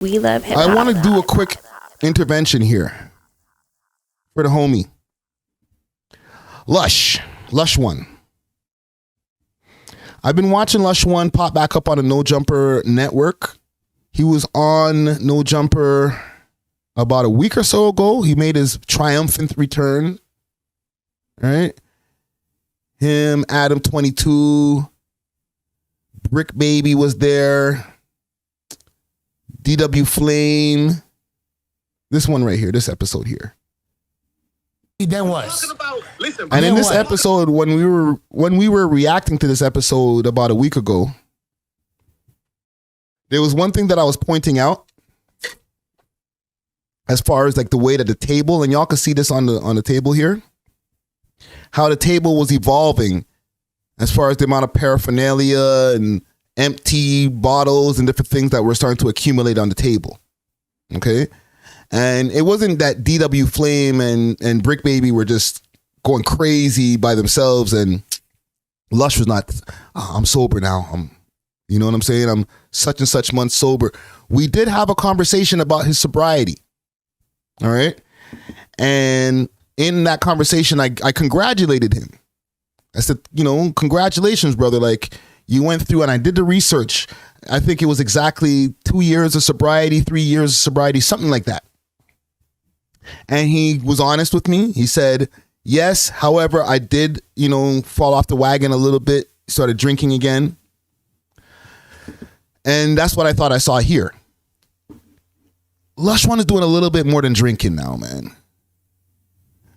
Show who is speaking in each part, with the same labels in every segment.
Speaker 1: We love hip hop.
Speaker 2: I want to do a quick intervention here for the homie. Lush 1. I've been watching Lush 1 pop back up on the No Jumper network. He was on No Jumper about a week or so ago. He made his triumphant return. Right? Him, Adam 22, Brick Baby was there. D.W. Flame. This one right here, this episode here.
Speaker 3: Then what?
Speaker 2: And in this episode, when we were reacting to this episode about a week ago, there was one thing that I was pointing out as far as like the way that the table, and y'all can see this on the table here, how the table was evolving as far as the amount of paraphernalia and empty bottles and different things that were starting to accumulate on the table. Okay? And it wasn't that DW Flame and Brick Baby were just going crazy by themselves and Lush was not, I'm sober now. You know what I'm saying? I'm such and such months sober. We did have a conversation about his sobriety. All right? And in that conversation, I congratulated him. I said, congratulations, brother. Like, you went through, and I did the research. I think it was exactly 2 years of sobriety, 3 years of sobriety, something like that. And he was honest with me. He said, yes, however, I did, fall off the wagon a little bit, started drinking again. And that's what I thought I saw here. Lush 1 is doing a little bit more than drinking now, man.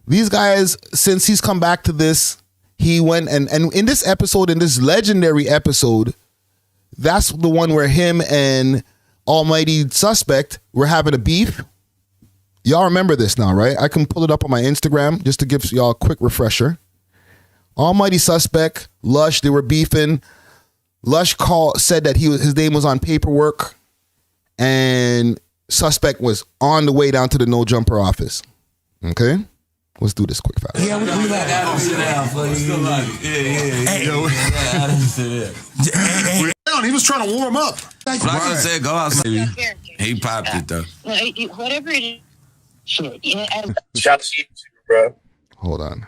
Speaker 2: These guys, since he's come back to this, he went and in this episode, in this legendary episode, that's the one where him and Almighty Suspect were having a beef. Y'all remember this now, right? I can pull it up on my Instagram just to give y'all a quick refresher. Almighty Suspect, Lush, they were beefing. Lush said that his name was on paperwork, and Suspect was on the way down to the No Jumper office. Okay? Let's do this quick fast.
Speaker 3: Yeah, we let Adam sit down for you. Adam sit down.
Speaker 4: He was trying to warm up.
Speaker 5: Like I said, go outside. He popped it though.
Speaker 6: Whatever it is.
Speaker 4: Shout to you, bro.
Speaker 2: Hold on.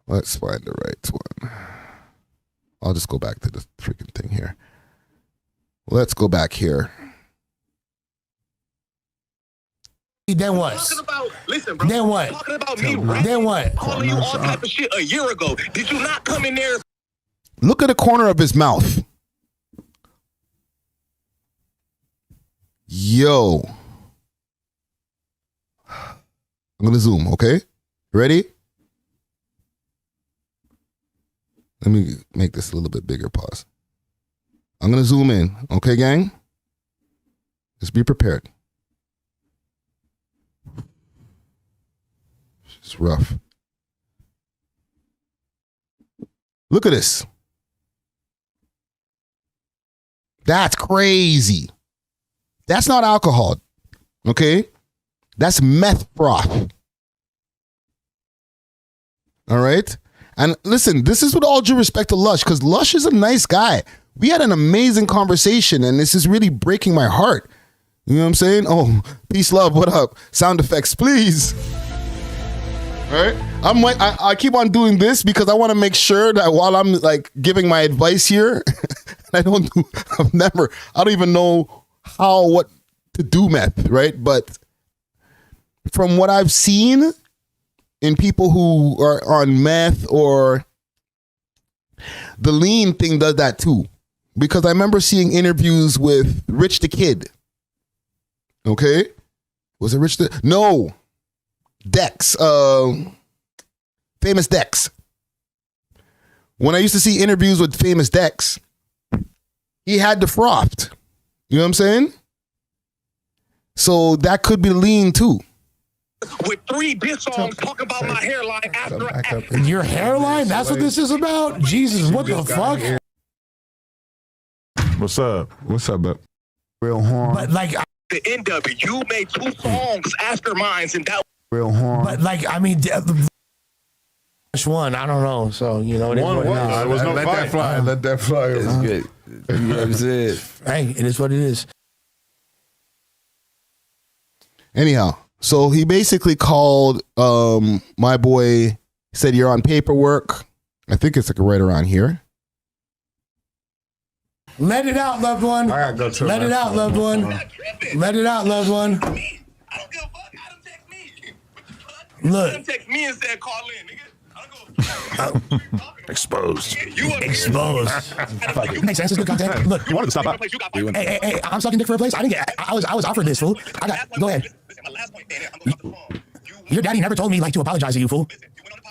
Speaker 2: Let's find the right one. I'll just go back to the freaking thing here. Let's go back here.
Speaker 3: Then what?
Speaker 4: Listen, bro.
Speaker 3: Then what?
Speaker 4: Talking about me, right?
Speaker 3: Then what?
Speaker 4: Calling you all type of shit a year ago. Did you not come in there?
Speaker 2: Look at the corner of his mouth. Yo. I'm going to zoom, okay? Ready? Let me make this a little bit bigger. Pause. I'm going to zoom in, okay, gang? Just be prepared. It's rough. Look at this. That's crazy. That's not alcohol, okay? That's meth froth. All right? And listen, this is with all due respect to Lush, because Lush is a nice guy. We had an amazing conversation, and this is really breaking my heart. You know what I'm saying? Oh, peace, love, what up? Sound effects, please. All right? I'm like, I keep on doing this because I want to make sure that while I'm like giving my advice here, I don't even know what to do meth, right? But from what I've seen in people who are on meth, or the lean thing does that too. Because I remember seeing interviews with Rich the Kid. Okay? Was it Rich the... No. Dex. Famous Dex. When I used to see interviews with Famous Dex, he had the froth. You know what I'm saying? So that could be lean too.
Speaker 4: With 3 diss songs talking about my hairline after
Speaker 3: Your hairline? That's what this is about? Jesus, what the fuck?
Speaker 7: What's up? What's up, bud? Real horn.
Speaker 3: But like...
Speaker 4: The NW, you made 2 songs after mine, and that...
Speaker 7: Real horn.
Speaker 3: But like, I mean... One, I don't know. So, you know, it is what it is.
Speaker 7: There was no
Speaker 5: Let
Speaker 7: fight.
Speaker 5: that fly.
Speaker 7: Let that fly.
Speaker 5: It's good. You know what I'm saying?
Speaker 3: Hey, it is what it is.
Speaker 2: Anyhow, so he basically called my boy, said you're on paperwork. I think it's like right around here.
Speaker 3: Let it out, loved one.
Speaker 7: I gotta go to
Speaker 3: Let it out, loved one. Let it out, loved one.
Speaker 4: I don't give a fuck. Adam text me.
Speaker 3: Look.
Speaker 4: Adam text me and said, call in, nigga. I don't go.
Speaker 7: Exposed.
Speaker 4: You up here.
Speaker 3: Exposed. Makes sense. It's good content. Look.
Speaker 7: You wanted to stop out.
Speaker 3: Hey, I'm sucking dick for a place. I didn't get. I was offered this, fool. Go ahead.
Speaker 4: Listen, my last point, I'm going off the phone.
Speaker 3: Your daddy never told me like to apologize to you, fool.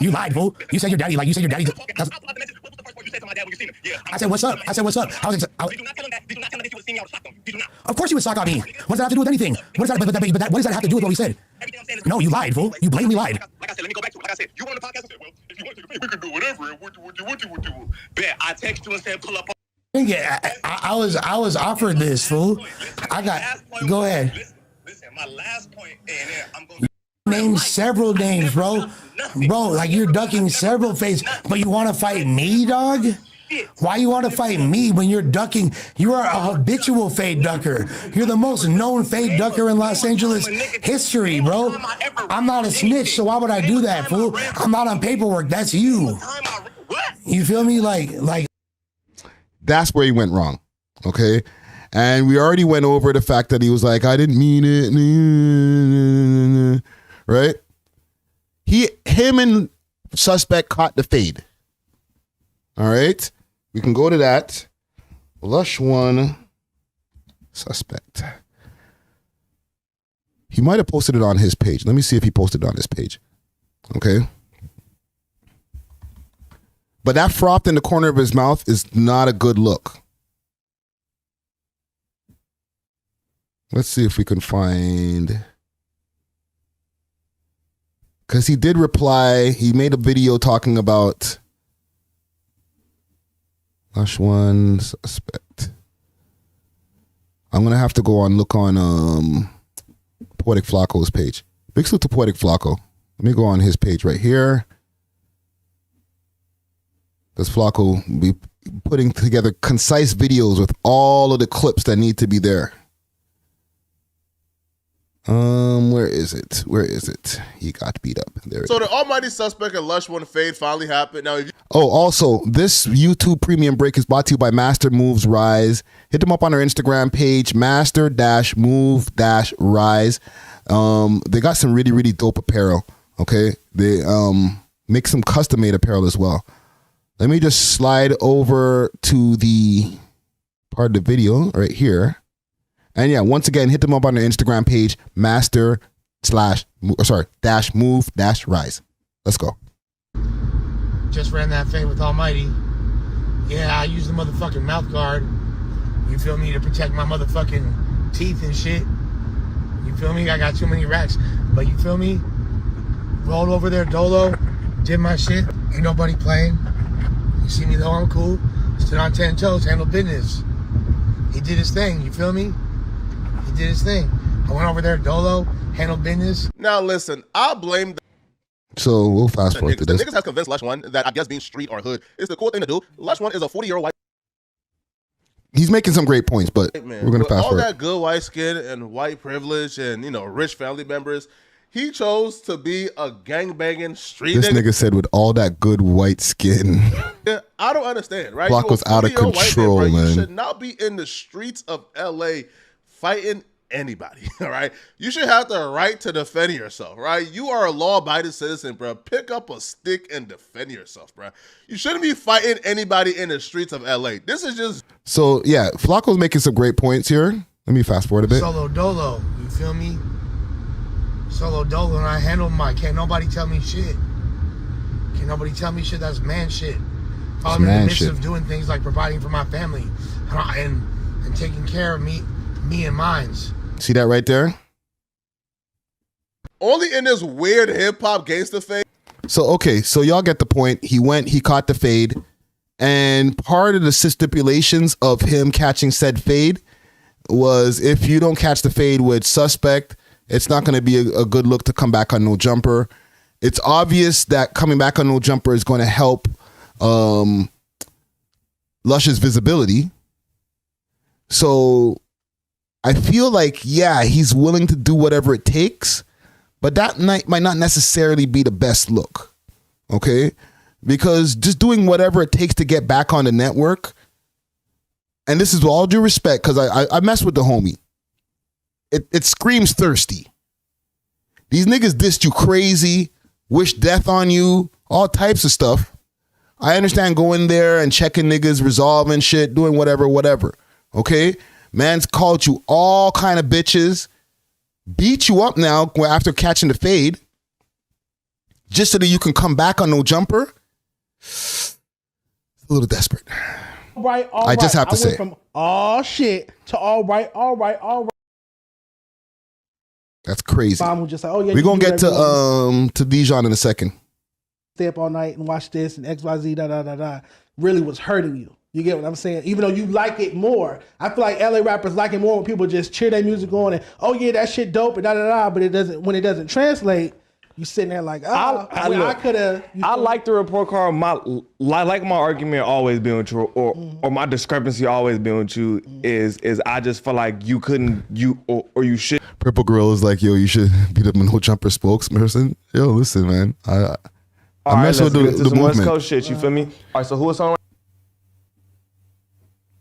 Speaker 3: You lied, fool. You said your daddy. What was the first word you said to my dad when you seen him? Yeah. I said, what's up? Did you not tell him that? Did you not tell him that you would see me? I would shock him. Did you not? Of course you would sock on me. What does that have to do with anything? What does that? But what does that have to do with what we said? No, you lied, fool. You blatantly lied.
Speaker 4: Like I said, let me go back to it. Like I said, you want the podcast? I said, well, if you want to, we can do whatever. What you? Bet I text you and said, pull up.
Speaker 3: Yeah, I was offered this, fool. Go ahead.
Speaker 4: Listen, my last point, and I'm going to
Speaker 3: name several names, bro. Bro, like you're ducking several faces, but you want to fight me, dog? Why you want to fight me when you're ducking? You are a habitual fade ducker. You're the most known fade ducker in Los Angeles history, bro. I'm not a snitch, so why would I do that, fool? I'm not on paperwork. That's you. You feel me? Like.
Speaker 2: That's where he went wrong. Okay. And we already went over the fact that he was like, I didn't mean it. Right? Him and suspect caught the fade. All right. We can go to that. Lush 1 suspect. He might have posted it on his page. Let me see if he posted it on his page. Okay. But that froth in the corner of his mouth is not a good look. Let's see if we can find... Because he did reply. He made a video talking about Lush 1 suspect. I'm going to have to go on, look on Poetic Flacco's page. Big salute to Poetic Flacco. Let me go on his page right here. Does Flacco be putting together concise videos with all of the clips that need to be there? Where is it? He got beat up. There.
Speaker 1: So the almighty suspect and Lush 1 fade finally happened. Now, if you
Speaker 2: also, this YouTube premium break is brought to you by Master Moves Rise. Hit them up on their Instagram page, master-move-rise. They got some really, really dope apparel. Okay. They make some custom made apparel as well. Let me just slide over to the part of the video right here. And yeah, once again, hit them up on their Instagram page, master-move-rise. Let's go.
Speaker 3: Just ran that fade with Almighty. Yeah, I use the motherfucking mouth guard. You feel me? To protect my motherfucking teeth and shit. You feel me? I got too many racks. But you feel me? Rolled over there, dolo. Did my shit. Ain't nobody playing. You see me though, I'm cool. Stood on 10 toes, handled business. He did his thing, you feel me? He did his thing. I went over there, dolo, handled business.
Speaker 1: now listen, I blame the
Speaker 2: So we'll fast forward to
Speaker 1: niggas. The
Speaker 2: this.
Speaker 1: niggas has convinced Lush 1 that I guess being street or hood is the cool thing to do. Lush 1 is a 40-year-old white
Speaker 2: He's making some great points, but
Speaker 1: man.
Speaker 2: we're going to
Speaker 1: With
Speaker 2: fast
Speaker 1: all
Speaker 2: forward.
Speaker 1: that good white skin and white privilege and, you know, rich family members, he chose to be a gangbanging street
Speaker 2: This nigga said with all that good white skin.
Speaker 1: I don't understand, right?
Speaker 2: Flacco's
Speaker 1: You a
Speaker 2: out of
Speaker 1: 40-year-old white
Speaker 2: control,
Speaker 1: bro.
Speaker 2: man.
Speaker 1: You should not be in the streets of LA fighting anybody, all right? You should have the right to defend yourself, right? You are a law-abiding citizen, bro. Pick up a stick and defend yourself, bro. You shouldn't be fighting anybody in the streets of LA. This is just...
Speaker 2: So yeah, Flacco's making some great points here. Let me fast forward a bit.
Speaker 3: Solo dolo, you feel me? Solo dolo, and I handled my, can't nobody tell me shit. Can't nobody tell me shit, that's man shit. I'm in the midst of doing things like providing for my family and taking care of me and mines.
Speaker 2: See that right there?
Speaker 1: only in this weird hip-hop gangster fade.
Speaker 2: So, okay, so y'all get the point. He caught the fade. And part of the stipulations of him catching said fade was if you don't catch the fade with suspect, it's not going to be a good look to come back on no jumper. It's obvious that coming back on no jumper is going to help Lush's visibility. So I feel like, yeah, he's willing to do whatever it takes, but that might not necessarily be the best look, okay? Because just doing whatever it takes to get back on the network, and this is with all due respect, because I mess with the homie. It screams thirsty. These niggas dissed you crazy, wish death on you, all types of stuff. I understand going there and checking niggas, resolving shit, doing whatever, okay? Man's called you all kind of bitches, beat you up now after catching the fade, just so that you can come back on no jumper. It's a little desperate.
Speaker 6: All right.
Speaker 2: I just have to say.
Speaker 6: Went from all shit to all right.
Speaker 2: That's crazy.
Speaker 6: Mom was just like, oh yeah.
Speaker 2: We're gonna get to Dijon in a second.
Speaker 6: Stay up all night and watch this and XYZ really was hurting you. You get what I'm saying? Even though you like it more. I feel like LA rappers like it more when people just cheer their music on and, oh yeah, that shit dope and but when it doesn't translate, you sitting there like, I could have.
Speaker 8: I like the report card. My argument always being with you, or my discrepancy always being with you is I just feel like you couldn't, or you should.
Speaker 2: Purple Girl is like, yo, you should be the no jumper spokesperson. Yo, listen, man. I mess with the movement.
Speaker 8: West Coast shit, you feel me? All right, so who is on?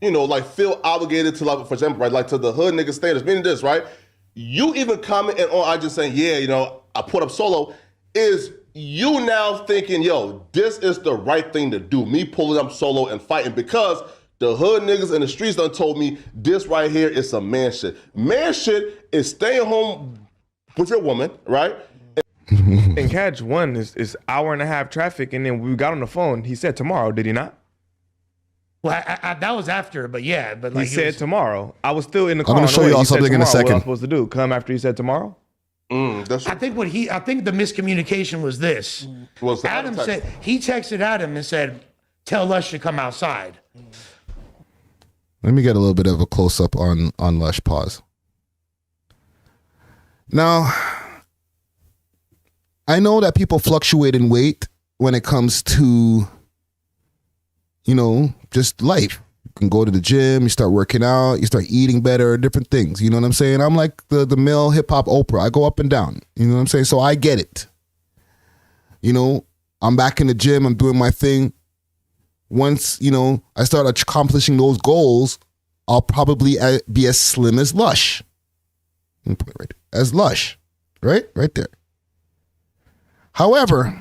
Speaker 1: You know, like feel obligated to, like, for example, right, like to the hood nigga standards, meaning this, right? You even commenting on, I just saying, yeah, you know, I put up solo, is you now thinking, yo, this is the right thing to do, me pulling up solo and fighting, because the hood niggas in the streets done told me this right here is some man shit. Man shit is staying home with your woman, right?
Speaker 8: And catch one is hour and a half traffic, and then we got on the phone. He said tomorrow, did he not?
Speaker 3: Well, that was after, but yeah. But like
Speaker 8: he said tomorrow. I was still in the car.
Speaker 2: I'm going to show y'all something in a second.
Speaker 8: What I was supposed to do? Come after he said tomorrow?
Speaker 3: I think the miscommunication was this. Adam said, he texted Adam and said, tell Lush to come outside.
Speaker 2: Let me get a little bit of a close up on Lush. Pause. Now, I know that people fluctuate in weight when it comes to, you know, just life. You can go to the gym, you start working out, you start eating better, different things. You know what I'm saying? I'm like the male hip hop Oprah. I go up and down. You know what I'm saying? So I get it. You know, I'm back in the gym, I'm doing my thing. Once, you know, I start accomplishing those goals, I'll probably be as slim as Lush. Right, as Lush. Right there. However,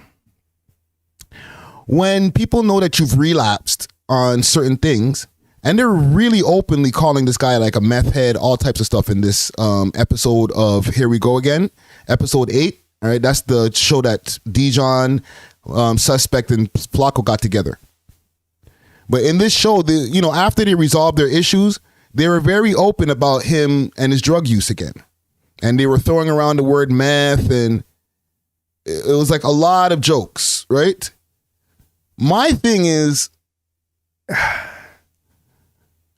Speaker 2: when people know that you've relapsed on certain things, and they're really openly calling this guy like a meth head, all types of stuff in this episode of Here We Go Again, episode 8. All right, that's the show that Dijon, Suspect, and Flacco got together. But in this show, after they resolved their issues, they were very open about him and his drug use again. And they were throwing around the word meth, and it was like a lot of jokes, right? My thing is,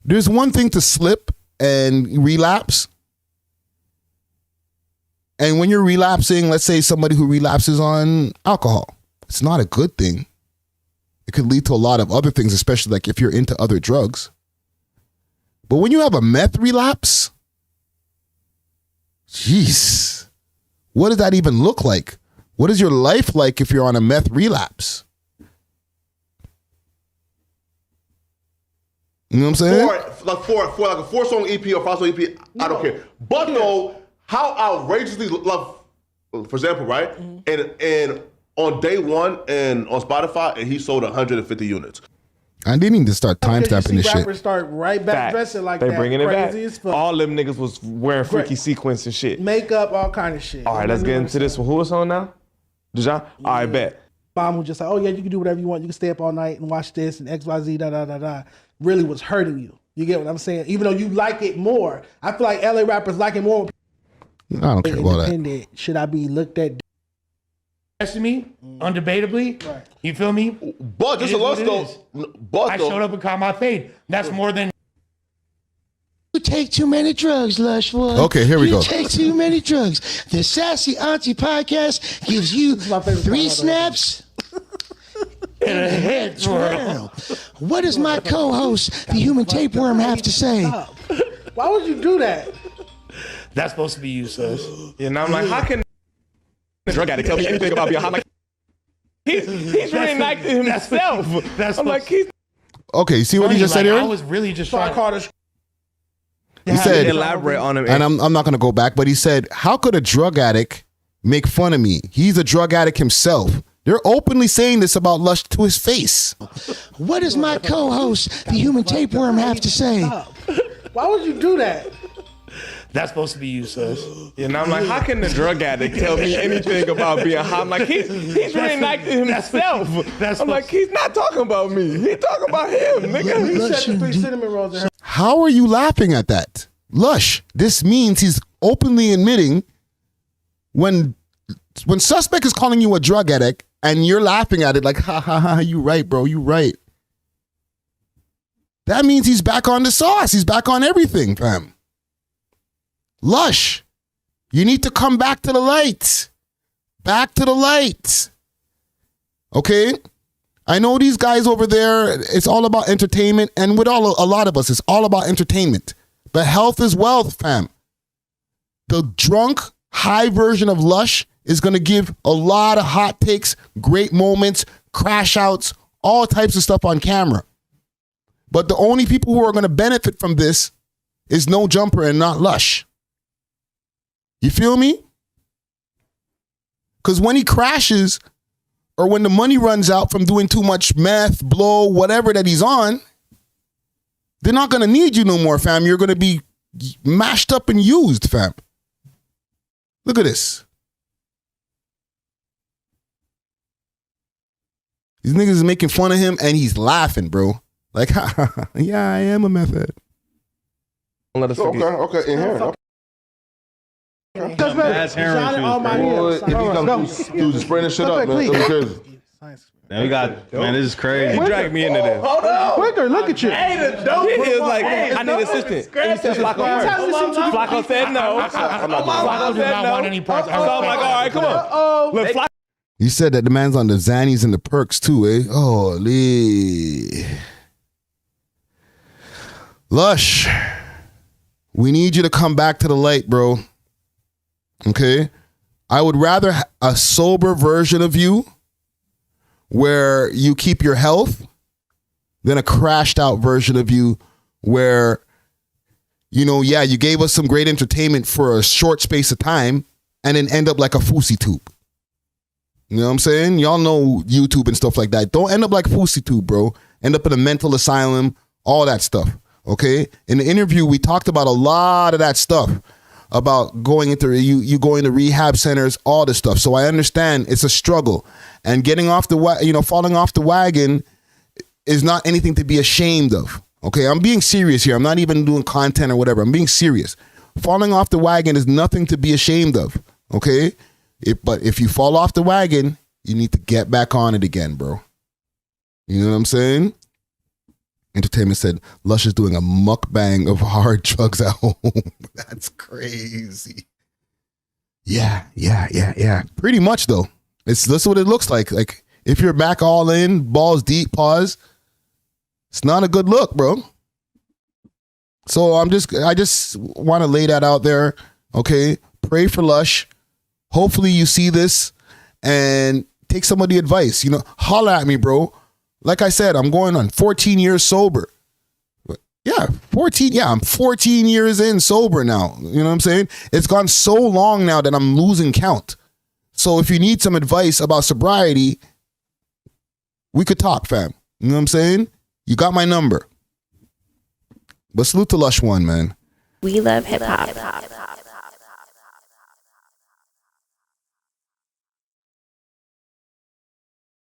Speaker 2: there's one thing to slip and relapse. And when you're relapsing, let's say somebody who relapses on alcohol, it's not a good thing. It could lead to a lot of other things, especially like if you're into other drugs. But when you have a meth relapse, jeez, what does that even look like? What is your life like if you're on a meth relapse? You know what I'm saying?
Speaker 1: For like a 4-song EP or 5-song EP, I don't care. But though, how outrageously, like, for example, right? And on day one and on Spotify, and he sold 150 units.
Speaker 2: I didn't need to start timestamping this shit.
Speaker 6: Rappers start right back dressing like
Speaker 8: they
Speaker 6: that.
Speaker 8: Bringing it back.
Speaker 6: As fuck.
Speaker 8: All them niggas was wearing freaky sequins and shit.
Speaker 6: Makeup, all kind of shit.
Speaker 8: All right, let's get into this one. Who is on now? Dijon? Yeah. All right, bet.
Speaker 6: Mom was just like, oh yeah, you can do whatever you want. You can stay up all night and watch this and XYZ, really was hurting you. You get what I'm saying? Even though you like it more. I feel like LA rappers like it more.
Speaker 2: I don't care about that.
Speaker 6: Should I be looked at?
Speaker 3: To me, undebatably, right. You feel me?
Speaker 1: But just a lot
Speaker 3: I showed up and caught my fade. That's more than.
Speaker 9: You take too many drugs, Lush.
Speaker 2: Okay, here we go.
Speaker 9: You take too many drugs. The Sassy Auntie podcast gives you 3 snaps
Speaker 3: and a head twirl.
Speaker 9: What does my co-host, the human tapeworm, have to say?
Speaker 6: Why would you do that?
Speaker 3: That's supposed to be you, sis.
Speaker 8: And I'm like, how can a drug addict tell me anything about being high? Like, he's reenacting himself. I'm like, he's
Speaker 2: Okay, you see what he just said here?
Speaker 3: I was really just trying to
Speaker 2: He said,
Speaker 8: elaborate on him.
Speaker 2: and I'm not going to go back, but he said, how could a drug addict make fun of me? He's a drug addict himself. They're openly saying this about Lush to his face.
Speaker 9: What does my co-host, the human tapeworm, have to say?
Speaker 6: Why would you do that?
Speaker 3: That's supposed to be you, sis.
Speaker 8: And I'm like, how can the drug addict tell me anything about being high? I'm like, he's reenacting himself. I'm like, he's not talking about me. He's talking about him, nigga.
Speaker 6: He said the 3 cinnamon rolls in her.
Speaker 2: How are you laughing at that? Lush, this means he's openly admitting when suspect is calling you a drug addict and you're laughing at it like, ha ha ha, you right, bro, you right. That means he's back on the sauce. He's back on everything, fam. Lush, you need to come back to the light. Back to the light. Okay? I know these guys over there, it's all about entertainment, and with a lot of us, it's all about entertainment. But health is wealth, fam. The drunk, high version of Lush is going to give a lot of hot takes, great moments, crash outs, all types of stuff on camera. But the only people who are going to benefit from this is No Jumper and not Lush. You feel me? Because when he crashes or when the money runs out from doing too much meth, blow, whatever that he's on, they're not going to need you no more, fam. You're going to be mashed up and used, fam. Look at this. These niggas is making fun of him and he's laughing, bro. Like, yeah, I am a meth head.
Speaker 1: Okay, in here.
Speaker 6: That's heroin.
Speaker 1: If you come through spraying this shit up, man, it'll be crazy.
Speaker 10: Man, we got, man, this is crazy.
Speaker 8: He dragged me into this.
Speaker 6: Hold on. Quicker, look at you.
Speaker 8: He was like, I need an assistant. And he said Flacco first. Flacco said no. Flacco
Speaker 3: did not want any parts.
Speaker 8: So I'm like, all right, come on. Look, Flacco.
Speaker 2: You said that the man's on the Xannies and the perks too, eh? Holy. Lush, we need you to come back to the light, bro. Okay? I would rather a sober version of you where you keep your health than a crashed out version of you where, you know, yeah, you gave us some great entertainment for a short space of time and then end up like a Fousey tube. You know what I'm saying? Y'all know YouTube and stuff like that. Don't end up like Fousey tube, bro. End up in a mental asylum, all that stuff. Okay? In the interview, we talked about a lot of that stuff. About going into you going to rehab centers, all this stuff. So I understand it's a struggle, and getting off the falling off the wagon is not anything to be ashamed of. Okay, I'm being serious here. I'm not even doing content or whatever. I'm being serious. Falling off the wagon is nothing to be ashamed of. Okay, but if you fall off the wagon, you need to get back on it again, bro. You know what I'm saying? Entertainment said Lush is doing a mukbang of hard drugs at home. That's crazy. Yeah. Pretty much though. That's what it looks like. Like if you're back all in, balls deep, pause. It's not a good look, bro. So I just want to lay that out there. Okay. Pray for Lush. Hopefully you see this and take some of the advice. You know, holla at me, bro. Like I said, I'm going on 14 years sober. Yeah, 14. Yeah, I'm 14 years in sober now. You know what I'm saying? It's gone so long now that I'm losing count. So if you need some advice about sobriety, we could talk, fam. You know what I'm saying? You got my number. But salute to Lush One, man.
Speaker 11: We love hip hop.